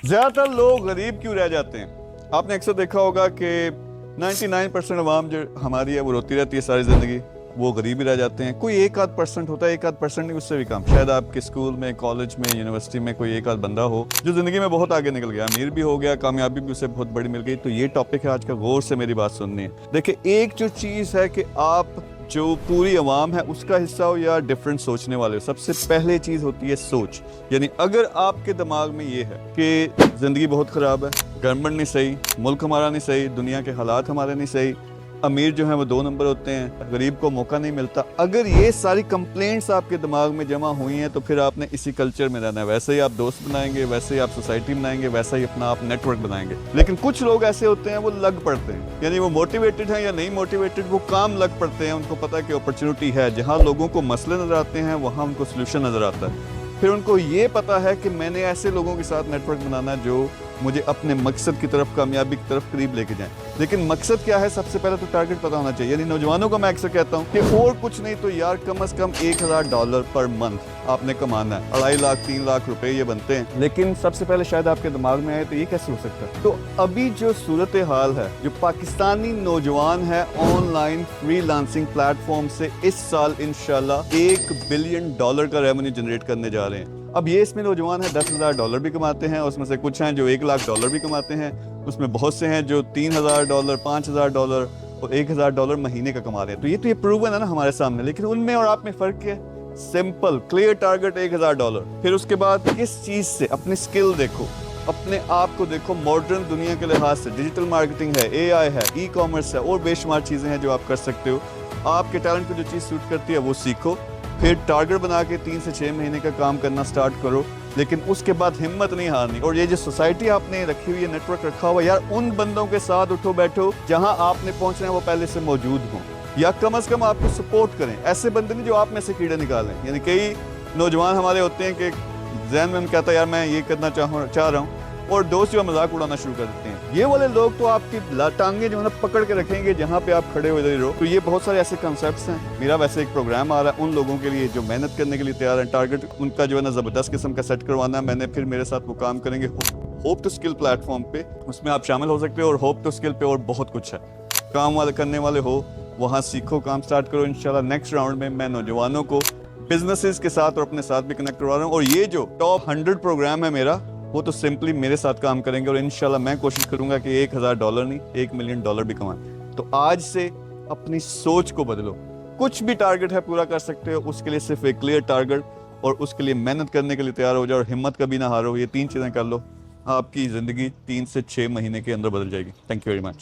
ज्यादातर लोग गरीब क्यों रह जाते हैं? आपने अक्सर देखा होगा कि 99% अवाम जो हमारी है वो रोती रहती है सारी जिंदगी, वो गरीब ही रह जाते हैं। कोई एक आध परसेंट होता है, एक आध परसेंट नहीं, उससे भी कम। शायद आपके स्कूल में, कॉलेज में, यूनिवर्सिटी में कोई एक आध बंदा हो जो जिंदगी में बहुत आगे निकल गया, अमीर भी हो गया, कामयाबी भी उसे बहुत बड़ी मिल गई। तो ये टॉपिक है आज का, गौर से मेरी बात सुननी है। देखिए, एक जो चीज़ है कि आप जो पूरी अवाम है उसका हिस्सा हो या डिफरेंट सोचने वाले हो, सबसे पहले चीज़ होती है सोच। यानी अगर आपके दिमाग में ये है कि ज़िंदगी बहुत ख़राब है, गवर्नमेंट नहीं सही, मुल्क हमारा नहीं सही, दुनिया के हालात हमारे नहीं सही, अमीर जो है वो 2 नंबर होते हैं, गरीब को मौका नहीं मिलता, अगर ये सारी कंप्लेंट्स आपके दिमाग में जमा हुई हैं तो फिर आपने इसी कल्चर में रहना है। वैसे ही आप दोस्त बनाएंगे, वैसे ही आप सोसाइटी बनाएंगे, वैसा ही अपना आप नेटवर्क बनाएंगे। लेकिन कुछ लोग ऐसे होते हैं वो लग पड़ते हैं, यानी वो मोटिवेटेड हैं या नहीं मोटिवेटेड, वो काम लग पड़ते हैं। उनको पता है कि अपॉर्चुनिटी है, जहाँ लोगों को मसले नजर आते हैं वहाँ उनको सोल्यूशन नजर आता है। फिर उनको ये पता है कि मैंने ऐसे लोगों के साथ नेटवर्क बनाना है जो मुझे अपने मकसद की तरफ, कामयाबी की तरफ करीब लेके जाएं। लेकिन मकसद क्या है? सबसे पहले तो टारगेट पता होना चाहिए। यानी नौजवानों को मैं अक्सर कहता हूँ कि और कुछ नहीं तो यार कम से कम $1000 पर मंथ आपने कमाना है। 2.5 लाख 3 लाख रुपए ये बनते हैं। लेकिन सबसे पहले शायद आपके दिमाग में आए तो ये कैसे हो सकता है? तो अभी जो सूरत हाल है, जो पाकिस्तानी नौजवान है ऑनलाइन फ्रीलांसिंग प्लेटफॉर्म से इस साल इंशाल्लाह $1 बिलियन का रेवेन्यू जनरेट करने जा रहे हैं। अब ये इसमें नौजवान है $10,000 भी कमाते हैं, उसमें से कुछ हैं जो $1 लाख भी कमाते हैं, उसमें बहुत से हैं जो $3,000, $5,000 और $1,000 महीने का कमा रहे हैं। तो ये प्रूवन है ना हमारे सामने। लेकिन उनमें और आप में फर्क क्या है? Simple clear target $1,000। फिर उसके बाद किस चीज से अपनी स्किल देखो, अपने आप को देखो। मॉडर्न दुनिया के लिहाज से डिजिटल मार्केटिंग है, AI है, ई-कॉमर्स है और बेशुमार चीजें हैं जो आप कर सकते हो। आपके टैलेंट को जो चीज सूट करती है वो सीखो, फिर टारगेट बना के 3 से 6 महीने का काम करना स्टार्ट करो। लेकिन उसके बाद हिम्मत नहीं हारनी। और ये जो सोसाइटी आपने रखी हुई है, नेटवर्क रखा हुआ, यार उन बंदों के साथ उठो बैठो जहां आपने पहुंचना है वो पहले से मौजूद हों, या कम से कम आपको सपोर्ट करें। ऐसे बंदे नहीं जो आप में से कीड़े निकालें। यानी कई नौजवान हमारे होते हैं कि जहन में कहता है यार मैं ये करना चाह रहा हूँ, और दोस्त जो मजाक उड़ाना शुरू कर देते हैं। ये वाले लोग तो आपकी टांगे जो है ना पकड़ के रखेंगे जहाँ पे आप खड़े हो इधर ही रहो। तो ये बहुत सारे ऐसे कंसेप्ट्स हैं। मेरा वैसे एक प्रोग्राम आ रहा है उन लोगों के लिए जो मेहनत करने के लिए तैयार हैं। टारगेट उनका जो है ना जबरदस्त किस्म का सेट करवाना है मैंने, फिर मेरे साथ वो काम करेंगे होप टू स्किल प्लेटफॉर्म पे। उसमें आप शामिल हो सकते हो। और होप टू स्किल पे और बहुत कुछ है। काम वाले करने वाले हो वहाँ सीखो, काम स्टार्ट करो। इंशाल्लाह नेक्स्ट राउंड में मैं नौजवानों को बिजनेसेस के साथ और अपने साथ भी कनेक्ट करवा रहा हूँ। और ये जो टॉप 100 प्रोग्राम है मेरा, वो तो सिंपली मेरे साथ काम करेंगे। और इंशाल्लाह मैं कोशिश करूंगा कि $1,000 नहीं $1 मिलियन भी कमाएं। तो आज से अपनी सोच को बदलो। कुछ भी टारगेट है पूरा कर सकते हो, उसके लिए सिर्फ एक क्लियर टारगेट और उसके लिए मेहनत करने के लिए तैयार हो जाओ और हिम्मत कभी ना हारो। ये 3 चीज़ें कर लो, आपकी ज़िंदगी 3 से 6 महीने के अंदर बदल जाएगी। Thank you very much.